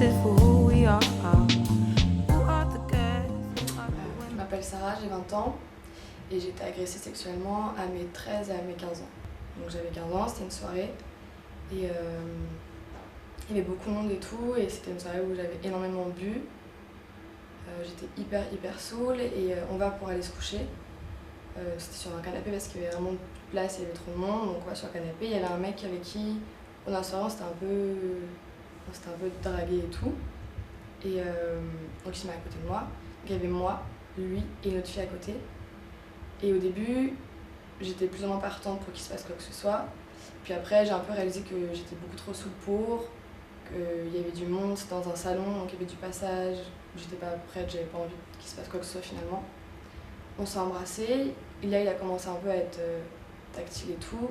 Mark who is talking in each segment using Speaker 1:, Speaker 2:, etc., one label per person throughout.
Speaker 1: Je m'appelle Sarah, j'ai 20 ans et j'ai été agressée sexuellement à mes 13 et à mes 15 ans. Donc j'avais 15 ans, c'était une soirée et il y avait beaucoup de monde et tout, et c'était une soirée où j'avais énormément bu. J'étais hyper saoule et on va pour aller se coucher. C'était sur un canapé parce qu'il y avait vraiment plus de place, il y avait trop de monde, donc on va sur le canapé. Il y avait un mec avec qui, pendant la soirée, on s'était un peu dragué et tout. Et donc il se met à côté de moi. Donc il y avait moi, lui et une autre fille à côté. Et au début, j'étais plus ou moins partante pour qu'il se passe quoi que ce soit. Puis après, j'ai un peu réalisé que j'étais beaucoup trop saoule pour, qu'il y avait du monde, c'était dans un salon, donc il y avait du passage. J'étais pas prête, j'avais pas envie qu'il se passe quoi que ce soit finalement. On s'est embrassés, et là il a commencé un peu à être tactile et tout.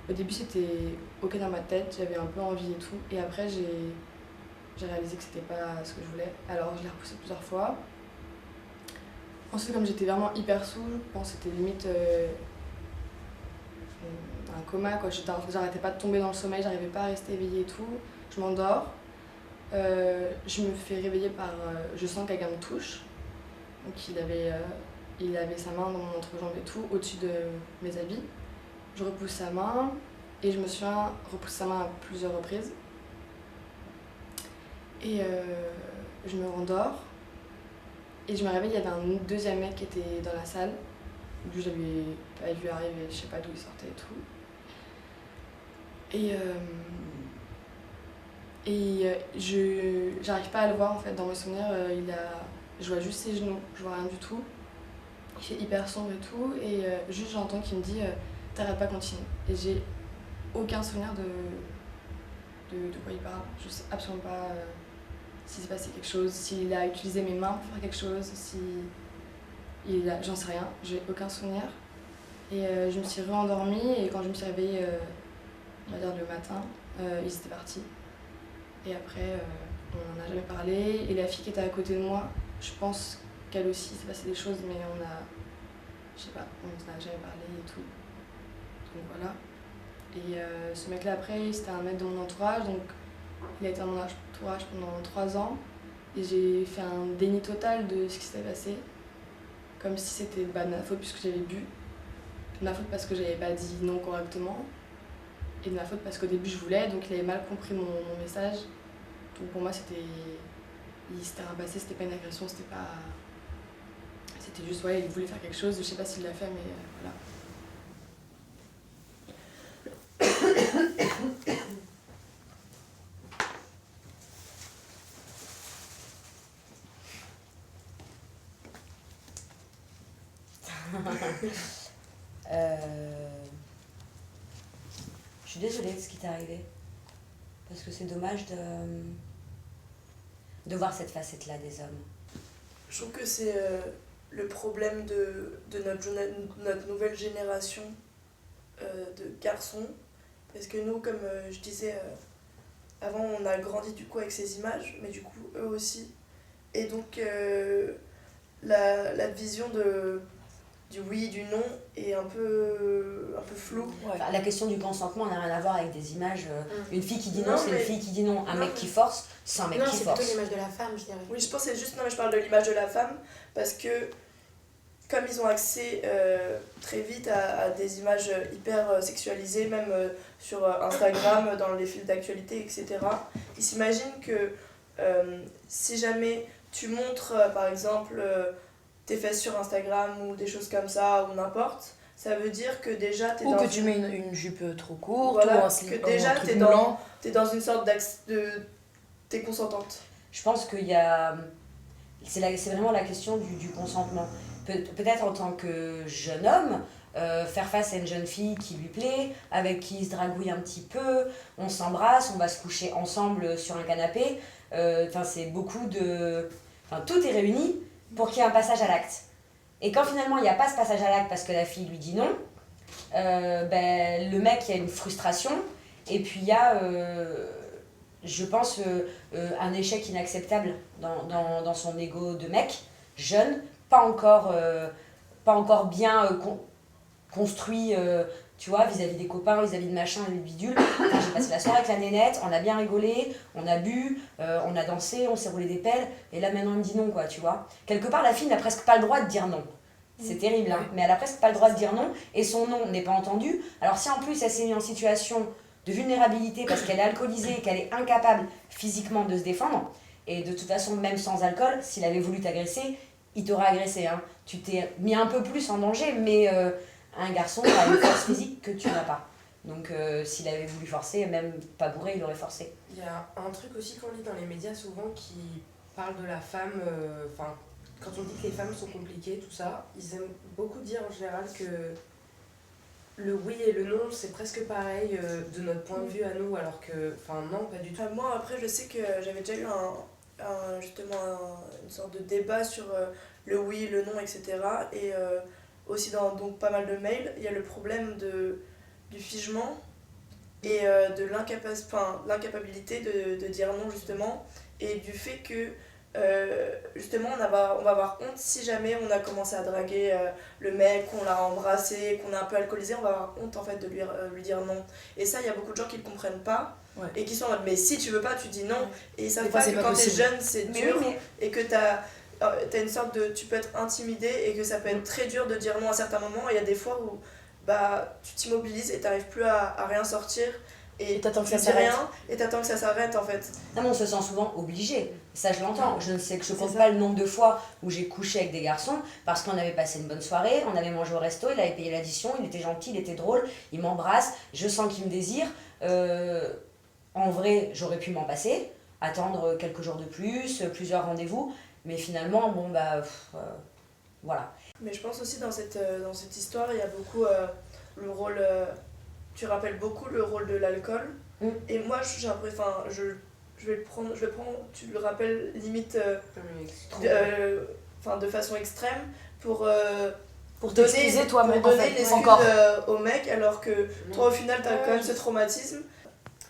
Speaker 1: Au début c'était ok dans ma tête, j'avais un peu envie et tout. Et après j'ai réalisé que c'était pas ce que je voulais, alors je l'ai repoussé plusieurs fois. Ensuite, comme j'étais vraiment hyper saoule, je pense que c'était limite un coma, quoi. J'arrêtais pas de tomber dans le sommeil, j'arrivais pas à rester éveillée et tout. Je m'endors, je me fais réveiller par. Je sens que quelqu'un me touche. Donc il avait sa main dans mon entrejambe et tout, au-dessus de mes habits. Je repousse sa main et je me souviens repousser sa main à plusieurs reprises. Et je me rendors. Et je me réveille, il y avait un deuxième mec qui était dans la salle. Lui, je l'avais pas vu arriver, je sais pas d'où il sortait et tout. J'arrive pas à le voir en fait dans mes souvenirs. Je vois juste ses genoux, je vois rien du tout. Il fait hyper sombre et tout. Et juste j'entends qu'il me dit t'arrêtes pas, continue. Et j'ai aucun souvenir de quoi il parle. Je sais absolument pas s'il s'est passé quelque chose, s'il a utilisé mes mains pour faire quelque chose, j'en sais rien, j'ai aucun souvenir. Et je me suis re-endormie et quand je me suis réveillée, on va dire le matin, ils étaient partis. Et après, on n'en a jamais parlé. Et la fille qui était à côté de moi, je pense qu'elle aussi, il s'est passé des choses, mais on n'en a jamais parlé et tout. Donc voilà. Et ce mec-là, après, c'était un mec de mon entourage, donc il a été dans mon entourage pendant 3 ans. Et j'ai fait un déni total de ce qui s'était passé. Comme si c'était de ma faute puisque j'avais bu. De ma faute parce que j'avais pas dit non correctement. Et de ma faute parce qu'au début je voulais, donc il avait mal compris mon message. Donc pour moi c'était rien passé, c'était pas une agression, c'était juste, ouais, il voulait faire quelque chose, je sais pas s'il l'a fait, mais voilà.
Speaker 2: Je suis désolée de ce qui t'est arrivé. Parce que c'est dommage de voir cette facette-là des hommes.
Speaker 3: Je trouve que c'est le problème de notre nouvelle génération de garçons. Parce que nous, comme je disais, avant on a grandi du coup avec ces images, mais du coup eux aussi. Et donc la vision du oui, du non est un peu floue.
Speaker 2: Ouais. Enfin, la question du consentement n'a rien à voir avec des images. Une fille qui dit non, c'est
Speaker 3: mais...
Speaker 2: une fille qui dit non. Un mec qui force, c'est un mec qui force.
Speaker 4: Non, c'est plutôt l'image de la femme, je dirais.
Speaker 3: Oui, je pense que c'est juste... Non, mais je parle de l'image de la femme, parce que comme ils ont accès très vite à des images hyper sexualisées, même sur Instagram, dans les fils d'actualité, etc., ils s'imaginent que si jamais tu montres, par exemple, tes fesses sur Instagram ou des choses comme ça, ou n'importe, ça veut dire que déjà t'es
Speaker 5: ou
Speaker 3: dans
Speaker 5: que tu mets une jupe trop courte,
Speaker 3: voilà,
Speaker 5: ou un
Speaker 3: que déjà t'es dans une sorte t'es consentante.
Speaker 2: Je pense qu'il y a... C'est vraiment la question du consentement. Peut-être en tant que jeune homme, faire face à une jeune fille qui lui plaît, avec qui il se dragouille un petit peu, on s'embrasse, on va se coucher ensemble sur un canapé. C'est beaucoup de... tout est réuni pour qu'il y ait un passage à l'acte. Et quand finalement il n'y a pas ce passage à l'acte parce que la fille lui dit non, le mec, il y a une frustration, et puis il y a, je pense, un échec inacceptable dans son ego de mec, jeune, pas encore bien construit Tu vois, vis-à-vis des copains, vis-à-vis de machin, vis-à-vis de bidule. Putain, j'ai passé la soirée avec la nénette, on a bien rigolé, on a bu, on a dansé, on s'est roulé des pelles, et là maintenant elle me dit non, quoi, tu vois. Quelque part, la fille n'a presque pas le droit de dire non. C'est terrible, hein, mais elle a presque pas le droit de dire non, et son non n'est pas entendu. Alors si en plus elle s'est mise en situation de vulnérabilité parce qu'elle est alcoolisée, qu'elle est incapable physiquement de se défendre, et de toute façon, même sans alcool, s'il avait voulu t'agresser, il t'aurait agressé. Hein. Tu t'es mis un peu plus en danger, mais un garçon a une force physique que tu n'as pas. Donc s'il avait voulu forcer, même pas bourré, il aurait forcé.
Speaker 4: Il y a un truc aussi qu'on lit dans les médias souvent qui parle de la femme, quand on dit que les femmes sont compliquées, tout ça, ils aiment beaucoup dire en général que le oui et le non, c'est presque pareil de notre point de vue à nous, alors que, non, pas du tout.
Speaker 3: Moi, après, je sais que j'avais déjà eu une sorte de débat sur le oui, le non, etc. Et aussi dans donc, pas mal de mails, il y a le problème du figement et de l'incapacité de dire non, justement, et du fait que justement on va avoir honte si jamais on a commencé à draguer le mec, qu'on l'a embrassé, qu'on est un peu alcoolisé, on va avoir honte en fait de lui dire non. Et ça, il y a beaucoup de gens qui ne le comprennent pas et qui sont en mode mais si tu veux pas, tu dis non. Et ils savent pas que quand t'es jeune, c'est dur et que t'as une sorte de. Tu peux être intimidé et que ça peut être très dur de dire non à certains moments. Et il y a des fois où tu t'immobilises et t'arrives plus à rien sortir. Et
Speaker 5: t'attends que ça
Speaker 3: dis
Speaker 5: s'arrête.
Speaker 3: rien et t'attends que ça s'arrête en fait.
Speaker 2: Non, mais on se sent souvent obligé. Ça, je l'entends. Je compte pas le nombre de fois où j'ai couché avec des garçons parce qu'on avait passé une bonne soirée, on avait mangé au resto, il avait payé l'addition, il était gentil, il était drôle, il m'embrasse, je sens qu'il me désire. En vrai, j'aurais pu m'en passer, attendre quelques jours de plus, plusieurs rendez-vous, mais finalement, voilà.
Speaker 3: Mais je pense aussi dans cette histoire, il y a beaucoup le rôle. Tu rappelles beaucoup le rôle de l'alcool. Et moi, j'ai l'impression. Je vais le prendre. Tu le rappelles limite. De façon extrême pour
Speaker 5: t'excuser toi-même.
Speaker 3: Pour donner l'excuse au mec, alors que toi, au final, t'as quand même ce traumatisme.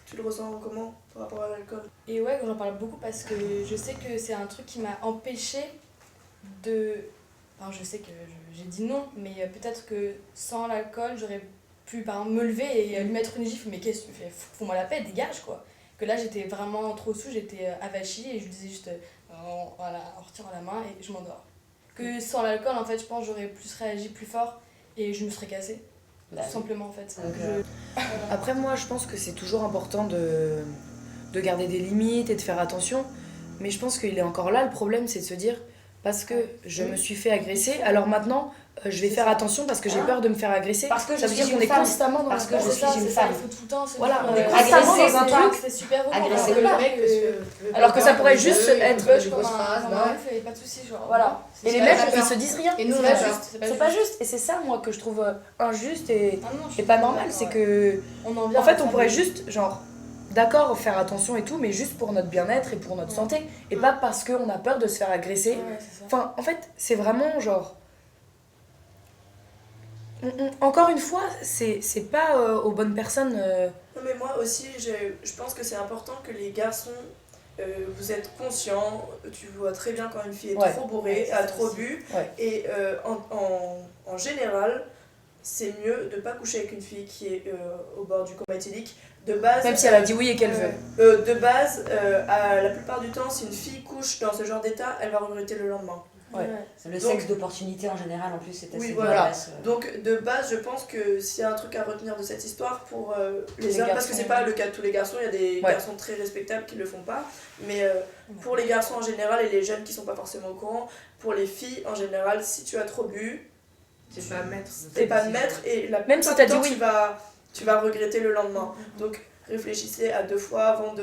Speaker 3: Tu le ressens comment par rapport à l'alcool?
Speaker 1: Et ouais, j'en parle beaucoup parce que je sais que c'est un truc qui m'a empêché de. Enfin, je sais que j'ai dit non, mais peut-être que sans l'alcool, j'aurais pu par exemple, me lever et lui mettre une gifle, mais qu'est-ce que tu fais? Fous-moi la paix, dégage quoi. Que là, j'étais vraiment trop sous, j'étais avachie et je lui disais juste voilà, en retirant la main et je m'endors. Que sans l'alcool, en fait, je pense que j'aurais plus réagi plus fort et je me serais cassée. Tout simplement en fait.
Speaker 5: Après moi je pense que c'est toujours important de garder des limites et de faire attention, mais je pense qu'il est encore là le problème, c'est de se dire parce que je me suis fait agresser, alors maintenant je vais faire attention parce que j'ai peur de me faire agresser.
Speaker 2: Parce que
Speaker 5: ça veut dire qu'on est constamment dans
Speaker 2: parce que je suis une femme.
Speaker 1: Il faut tout le temps
Speaker 5: voilà, on est
Speaker 2: constamment
Speaker 5: agressé
Speaker 2: dans un truc.
Speaker 1: C'est super
Speaker 2: Agresser
Speaker 1: le
Speaker 2: le
Speaker 1: mec
Speaker 5: alors que ça pourrait juste être
Speaker 1: pas de soucis genre.
Speaker 5: Voilà. Et les mecs ils se disent rien.
Speaker 1: Et nous
Speaker 5: c'est pas juste. Et c'est ça moi que je trouve injuste et pas normal, c'est que en fait on pourrait juste genre d'accord faire attention et tout, mais juste pour notre bien-être et pour notre santé et pas parce qu'on a peur de se faire agresser. Enfin en fait c'est vraiment genre encore une fois, c'est pas aux bonnes personnes.
Speaker 3: Non, mais moi aussi, je pense que c'est important que les garçons, vous êtes conscients, tu vois très bien quand une fille est trop bourrée, a trop bu, et en général, c'est mieux de pas coucher avec une fille qui est au bord du coma éthylique. De base,
Speaker 5: même si elle a dit oui et qu'elle veut.
Speaker 3: De base, la plupart du temps, si une fille couche dans ce genre d'état, elle va regretter le lendemain.
Speaker 2: Le sexe d'opportunité en général en plus c'est assez
Speaker 3: dégueulasse. Donc de base je pense que s'il y a un truc à retenir de cette histoire pour les hommes, parce que c'est pas le cas de tous les garçons, il y a des garçons très respectables qui le font pas, mais pour les garçons en général et les jeunes qui sont pas forcément au courant, pour les filles en général, si tu as trop bu, t'es pas maître et la
Speaker 5: même si t'as dit
Speaker 3: oui, tu vas regretter le lendemain. Donc réfléchissez à 2 fois avant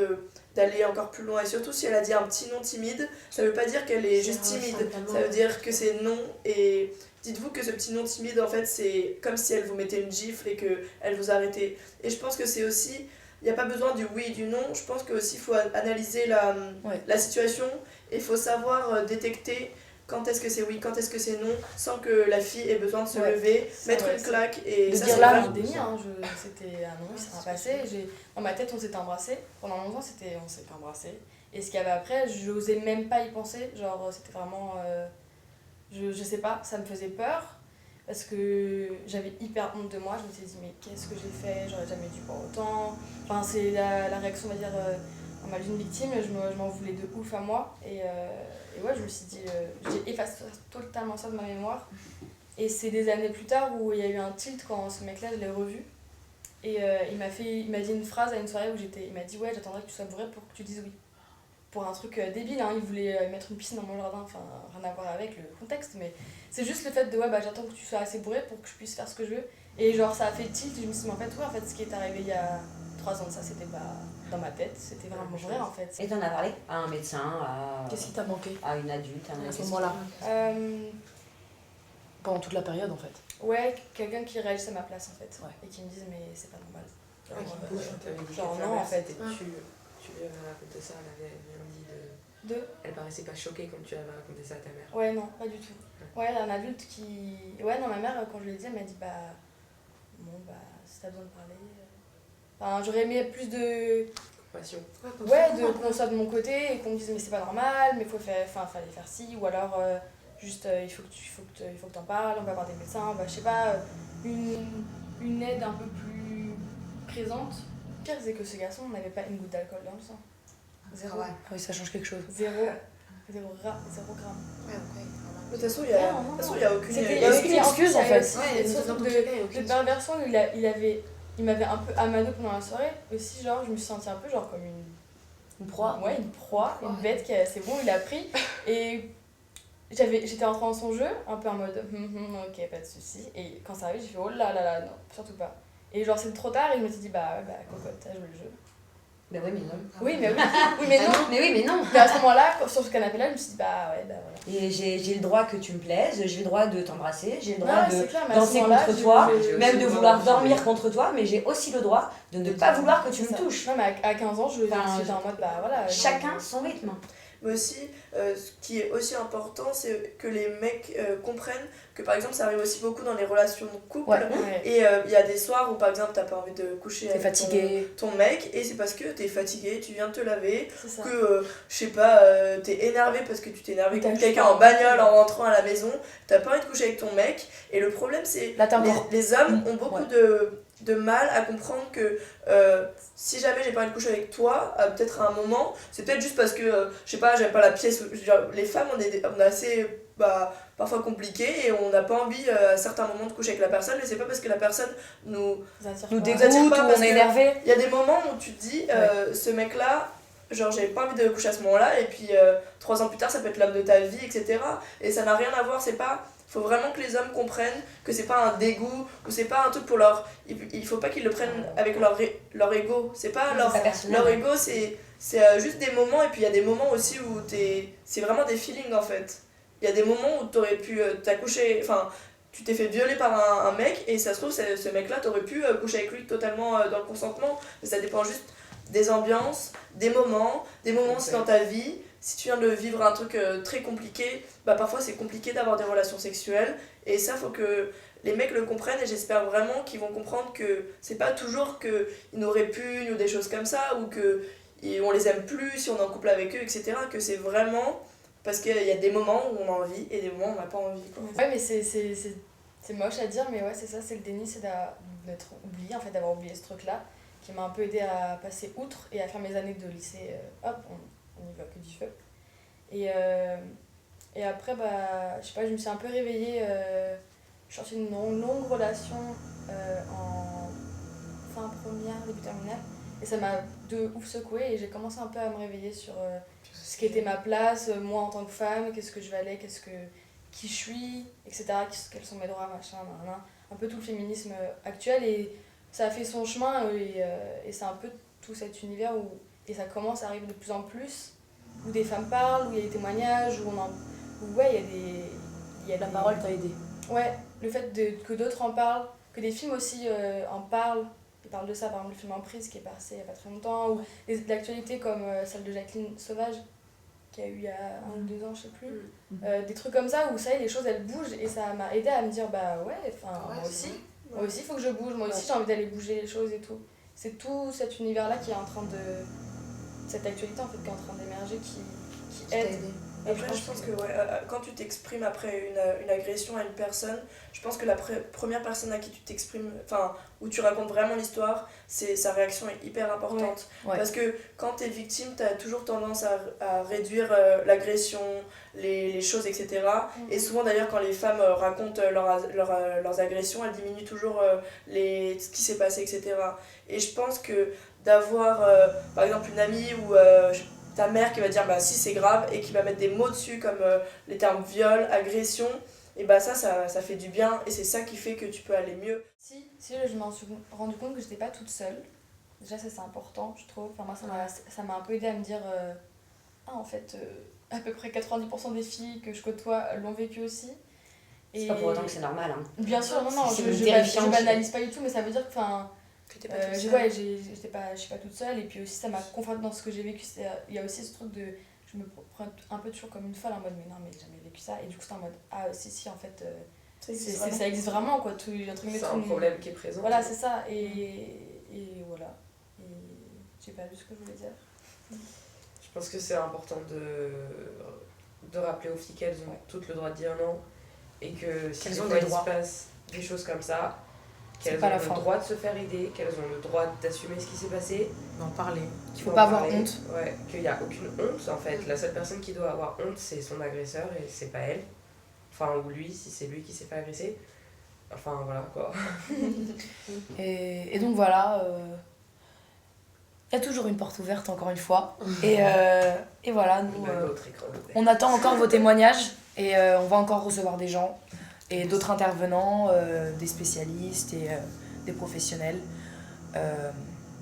Speaker 3: d'aller encore plus loin, et surtout si elle a dit un petit non timide, ça veut pas dire qu'elle est juste timide, ça veut dire que c'est non, et dites-vous que ce petit non timide en fait c'est comme si elle vous mettait une gifle et qu'elle vous arrêtait. Et je pense que c'est aussi, il n'y a pas besoin du oui et du non, je pense que aussi il faut analyser la situation et il faut savoir détecter quand est-ce que c'est oui, quand est-ce que c'est non, sans que la fille ait besoin de se lever, mettre une claque et
Speaker 1: de
Speaker 3: ça
Speaker 1: dire
Speaker 3: c'est
Speaker 1: là.
Speaker 3: pas
Speaker 1: C'était un non, ça s'est passé. Dans ma tête, on s'était embrassés. Pendant longtemps, on s'était embrassés. Et ce qu'il y avait après, j'osais même pas y penser. Genre, c'était vraiment. Je sais pas, ça me faisait peur. parce que j'avais hyper honte de moi. Je me suis dit, mais qu'est-ce que j'ai fait? J'aurais jamais dû boire autant. Enfin, c'est la réaction, on va dire, normale d'une victime. Je m'en voulais de ouf à moi. Et ouais, je me suis dit, j'ai effacé totalement ça de ma mémoire. Et c'est des années plus tard où il y a eu un tilt quand ce mec-là, je l'ai revu. Et il m'a dit une phrase à une soirée où il m'a dit, ouais, j'attendrai que tu sois bourré pour que tu dises oui. Pour un truc débile, hein. Il voulait mettre une piscine dans mon jardin, enfin rien à voir avec le contexte, mais c'est juste le fait de ouais bah j'attends que tu sois assez bourré pour que je puisse faire ce que je veux. Et genre ça a fait tilt, et je me suis dit mais en fait ce qui est arrivé il y a 3 ans de ça c'était pas dans ma tête, c'était vraiment vrai en fait.
Speaker 2: Et t'en as parlé à un médecin,
Speaker 5: Qu'est-ce qui t'a manqué
Speaker 2: à une adulte,
Speaker 5: à ce moment-là? Pendant toute la période en fait.
Speaker 1: Ouais, quelqu'un qui réagisse à ma place en fait,
Speaker 5: Ouais.
Speaker 1: et qui me dise mais c'est pas normal.
Speaker 4: Genre
Speaker 1: non en fait.
Speaker 4: Tu lui avais raconté ça, elle avait rien dit de... Elle paraissait pas choquée quand tu avais raconté ça à ta mère.
Speaker 1: Ouais, non, pas du tout. Ouais, un adulte qui... Ouais, non, ma mère, quand je lui ai dit, elle m'a dit, bah... Bon, bah, si t'as besoin de parler... Enfin, j'aurais aimé plus de...
Speaker 4: Compassion.
Speaker 1: Ouais, qu'on soit de mon côté et qu'on me dise, mais c'est pas normal, mais fallait faire ci, ou alors, juste, il faut que t'en parles, on va voir des médecins, bah, je sais pas, une aide un peu plus présente. Le pire, c'est que ce garçon n'avait pas une goutte d'alcool dans le sang. Zéro.
Speaker 5: Ah oui, ça change quelque chose.
Speaker 1: Zéro gramme.
Speaker 3: De toute façon, il y a aucune
Speaker 1: Il y a aucune excuse en fait.
Speaker 6: Ouais, il y a
Speaker 1: Surtout de perversion où il m'avait un peu amano pendant la soirée. Aussi, genre, je me suis sentie un peu genre comme une proie. Ouais, une proie, une bête qui c'est bon, il a pris. Et j'étais rentrée dans son jeu, un peu en mode ok, pas de soucis. Et quand ça arrive, j'ai fait oh là là là, non, surtout pas. Et genre, c'est trop tard et je me suis dit bah ouais, bah cocotte, t'as joué le jeu.
Speaker 2: Bah oui, mais non.
Speaker 1: Oui, mais non.
Speaker 2: Mais oui, mais non.
Speaker 1: Mais à ce moment-là, sur ce canapé-là, je me suis dit bah ouais, bah voilà.
Speaker 2: Et j'ai le droit que tu me plaises, j'ai le droit de t'embrasser, j'ai le droit
Speaker 1: Ouais,
Speaker 2: de
Speaker 1: c'est clair, mais à ce
Speaker 2: danser
Speaker 1: moment-là,
Speaker 2: contre toi,
Speaker 4: j'ai
Speaker 2: même
Speaker 4: aussi
Speaker 2: de
Speaker 4: le
Speaker 2: vouloir
Speaker 4: droit de
Speaker 2: dormir contre toi, mais j'ai aussi le droit de ne pas vouloir que tu me
Speaker 1: C'est ça.
Speaker 2: touches.
Speaker 1: Non, mais à 15 ans, j'étais en mode bah voilà.
Speaker 2: Chacun son rythme.
Speaker 3: Mais aussi, ce qui est aussi important, c'est que les mecs comprennent que par exemple ça arrive aussi beaucoup dans les relations de couple.
Speaker 5: Ouais.
Speaker 3: Et il y a des soirs où par exemple t'as pas envie de coucher
Speaker 5: T'es
Speaker 3: avec
Speaker 5: fatigué.
Speaker 3: ton mec et c'est parce que t'es fatigué, tu viens de te laver,
Speaker 1: C'est ça.
Speaker 3: que je sais pas, t'es énervé parce que tu t'es énervé
Speaker 1: T'as
Speaker 3: contre
Speaker 1: le
Speaker 3: quelqu'un
Speaker 1: choix.
Speaker 3: en bagnole en rentrant à la maison, t'as pas envie de coucher avec ton mec et le problème c'est
Speaker 5: Là, t'as encore.
Speaker 3: les hommes ont beaucoup
Speaker 5: Ouais.
Speaker 3: de mal à comprendre que si jamais j'ai pas envie de coucher avec toi, peut-être à un moment, c'est peut-être juste parce que, je sais pas, j'aime pas la pièce. Je veux dire, les femmes, on est assez parfois compliquées et on n'a pas envie à certains moments de coucher avec la personne, mais c'est pas parce que la personne nous
Speaker 5: Nous
Speaker 3: attire
Speaker 5: dégoûte ou
Speaker 3: pas,
Speaker 5: on
Speaker 3: parce
Speaker 5: est
Speaker 3: que
Speaker 5: énervé.
Speaker 3: il y a des moments où tu te dis, ce mec-là, genre j'avais pas envie de coucher à ce moment-là, et puis 3 ans plus tard, ça peut être l'homme de ta vie, etc. Et ça n'a rien à voir, c'est pas. Faut vraiment que les hommes comprennent que c'est pas un dégoût ou c'est pas un truc pour leur. Il faut pas qu'ils le prennent avec leur ego. C'est pas leur ego, c'est juste des moments, et puis il y a des moments aussi où c'est vraiment des feelings en fait. Il y a des moments où t'aurais pu t'accoucher. Enfin, tu t'es fait violer par un mec, et ça se trouve, ce mec-là, t'aurais pu coucher avec lui totalement dans le consentement. Mais ça dépend juste des ambiances, des moments aussi dans ta vie. Si tu viens de vivre un truc très compliqué, bah parfois c'est compliqué d'avoir des relations sexuelles, et ça faut que les mecs le comprennent, et j'espère vraiment qu'ils vont comprendre que c'est pas toujours qu'ils n'auraient pu ou des choses comme ça, ou que on les aime plus si on est en couple avec eux, etc. Que c'est vraiment parce qu'il y a des moments où on a envie et des moments où on n'a pas envie, quoi.
Speaker 1: Ouais, mais c'est moche à dire, mais ouais, c'est ça, c'est le déni, c'est d'être oublié, en fait, d'avoir oublié ce truc-là, qui m'a un peu aidé à passer outre et à faire mes années de lycée, hop, on y va que du feu. Et après, bah, je sais pas, je me suis un peu réveillée, je suis sortie d'une longue relation en fin première, début terminale, et ça m'a de ouf secouée, et j'ai commencé un peu à me réveiller sur ce qu'était ma place, moi en tant que femme, qu'est-ce que je valais, qui je suis, etc., quels sont mes droits, machin, un peu tout le féminisme actuel, et ça a fait son chemin, et c'est un peu tout cet univers et ça commence à arriver de plus en plus, où des femmes parlent, où il y a des témoignages, où ouais, il y a
Speaker 5: La parole t'a aidé.
Speaker 1: Ouais, le fait que d'autres en parlent, que des films aussi en parlent. Ils parlent de ça, par exemple le film Emprise qui est passé il n'y a pas très longtemps, ou l'actualité comme celle de Jacqueline Sauvage qui a eu il y a 1 ou 2 ans, je sais plus. Des trucs comme ça où ça y est, les choses elles bougent, et ça m'a aidé à me dire bah ouais, moi aussi il faut que je bouge, moi aussi j'ai envie d'aller bouger les choses et tout. C'est tout cet univers là qui est en train de. Cette actualité en fait qui est en train d'émerger qui aide.
Speaker 3: Après, je pense que quand tu t'exprimes après une agression à une personne, je pense que la première personne à qui tu t'exprimes, enfin, où tu racontes vraiment l'histoire, sa réaction est hyper importante.
Speaker 5: Ouais.
Speaker 3: Parce que quand t'es victime, t'as toujours tendance à réduire l'agression, les choses, etc. Et souvent d'ailleurs, quand les femmes racontent leurs agressions, elles diminuent toujours ce qui s'est passé, etc. Et je pense que d'avoir, par exemple, une amie ou ta mère qui va dire bah si c'est grave et qui va mettre des mots dessus comme les termes viol, agression, et bah ça fait du bien et c'est ça qui fait que tu peux aller mieux.
Speaker 1: Si je m'en suis rendu compte que j'étais pas toute seule. Déjà ça c'est important je trouve. Enfin, moi ça m'a un peu aidé à me dire en fait à peu près 90% des filles que je côtoie l'ont vécu aussi.
Speaker 2: C'est pas pour autant que c'est normal. Hein.
Speaker 1: Bien sûr, non,
Speaker 2: je
Speaker 1: banalise pas du tout, mais ça veut dire que
Speaker 3: j'étais pas
Speaker 1: je suis pas toute seule et puis aussi ça m'a confortée dans ce que j'ai vécu. Il y a aussi ce truc de je me prends un peu toujours comme une folle en mode mais non mais j'ai jamais vécu ça et du coup c'est en mode ah si en fait ça existe vraiment quoi tout entre guillemets
Speaker 4: c'est un problème qui est présent.
Speaker 1: Voilà c'est ça et voilà et j'ai pas vu ce que je voulais dire.
Speaker 4: Je pense que c'est important de rappeler aux filles qu'elles ont toutes le droit de dire non et que si
Speaker 5: qu'elles ont
Speaker 4: il
Speaker 5: des droits.
Speaker 4: se passe des choses comme ça, qu'elles
Speaker 5: pas
Speaker 4: ont
Speaker 5: la
Speaker 4: le
Speaker 5: fin.
Speaker 4: droit de se faire aider, qu'elles ont le droit d'assumer ce qui s'est passé.
Speaker 5: D'en parler. Qu'il faut
Speaker 4: d'en
Speaker 5: pas avoir
Speaker 4: parler.
Speaker 5: honte.
Speaker 4: Ouais, qu'il n'y a aucune honte en fait. La seule personne qui doit avoir honte, c'est son agresseur et c'est pas elle. Enfin, ou lui, si c'est lui qui s'est fait agresser. Enfin, voilà quoi.
Speaker 5: Et donc voilà, il y a toujours une porte ouverte encore une fois. Et voilà, nous,
Speaker 4: Même l'autre écran.
Speaker 5: on attend encore vos témoignages et on va encore recevoir des gens et d'autres intervenants, des spécialistes et des professionnels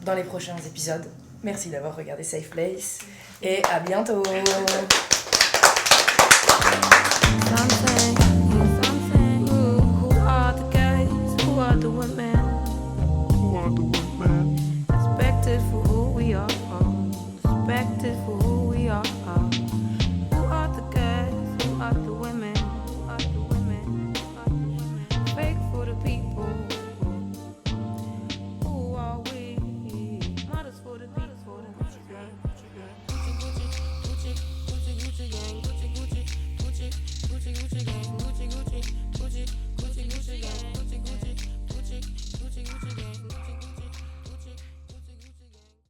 Speaker 5: dans les prochains épisodes. Merci d'avoir regardé Safe Place et à bientôt.
Speaker 6: Who are the guys? Who are the women? Respected for who we are. Respected for who we are. Who are the guys? Who are the women? Who are the women? Fake for the people. Who are we? Models for the people. Gucci gang, Gucci gang, Gucci gang, Gucci gang, Gucci gang, Gucci gang.